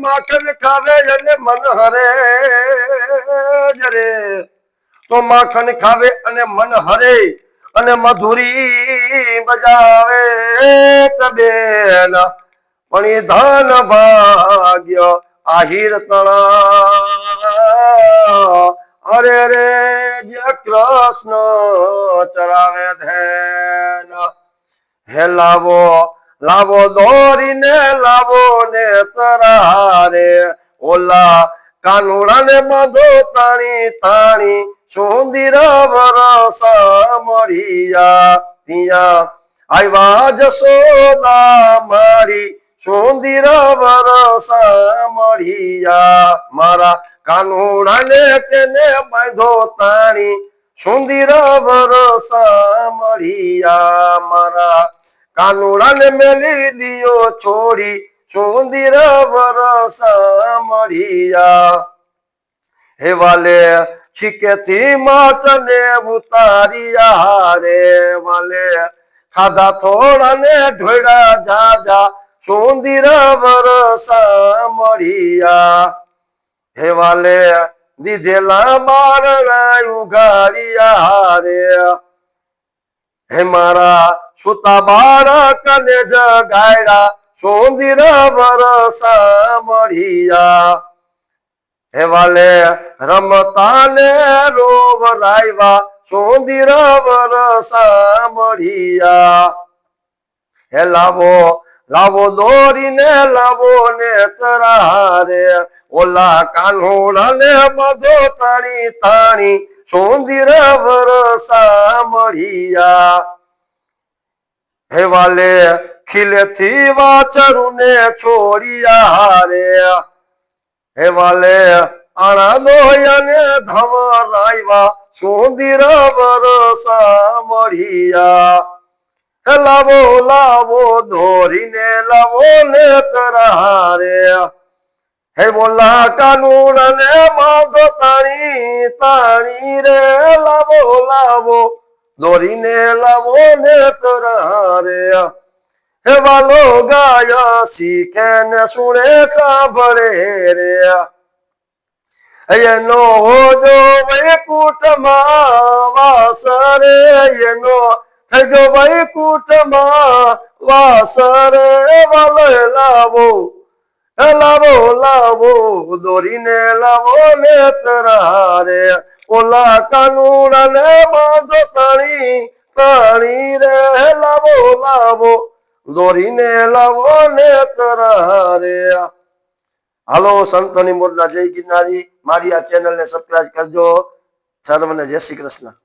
માખણ ખાવે અને મન હરે જરે તો માખણ ખાવે અને મન હરે અને મધુરી બજાવે તબેન પણ એ ધન ભાગ્ય આહિર તણા અરે રે જે કૃષ્ણ ચરાવે ધેન હે લાવો લાવો દોરીને લાવો ને તરારે ઓલા કાનુડા ને બાંધો તાણી તાણી સુંદર વરસ મળ્યા ત્યાં આવ્યા જશોદા મારી સુંદર વરસ મળ્યા મારા કાનુડા ને તેને બાંધો તાણી સુંદર વરસ મળ્યા મારા કાનુડા ને મેલી દિયો છોડી સુંદર વરસ મળ્યા હે વાલે છીકેથી માટને ઉતાર્યા રે વાલે ખાધા થોડા ને ઢોળ્યા જાજા સુંદર વરસ મળ્યા હે વાલે દીધેલા બારણા ઉઘાડ્યા રે હે મારા સુતા બાળકને જગાડ્યા સુંદર વરસ મળ્યા હે વાલે રમતા ને રોવરાવ્યા સુંદર વરસ મળ્યા હે લાવો લાવો દોરીને લાવો ને તરારે ઓલા કાનુડા ને બધો તાણી તાણી સુંદર વરસ મળ્યા હે વાલે ખીલેથી વાચરું ને છોડ્યા રે હે વાલે આણા દોયને ધવરાવ્યા સુંદર વરસ મળ્યા હે લાવો લાવો દોરીને લાવો ને તરારે હે બોલા કાનુડા ને માગો તાણી તાણી રે લાવો લાવો દોરીને લાવો ને તરારે હે વાલો ગાય શીખે ને સુણે સાંભળે રે એનો હોજો વૈકુંઠમાં વાસ રે એનો થજો વૈકુંઠમાં વાસ રે વાલો લાવો લાવો લાવો દોરીને લાવો ને તરારે ઓલા કાનુડા ને બાંધો તાણી તાણી રે લાવો લાવો દોરીને લાવો ને તરારે હાલો સંતોની મોરના જય ગિરનારી મારી આ ચેનલને સબસ્ક્રાઇબ કરજો સર્વને જય શ્રી કૃષ્ણ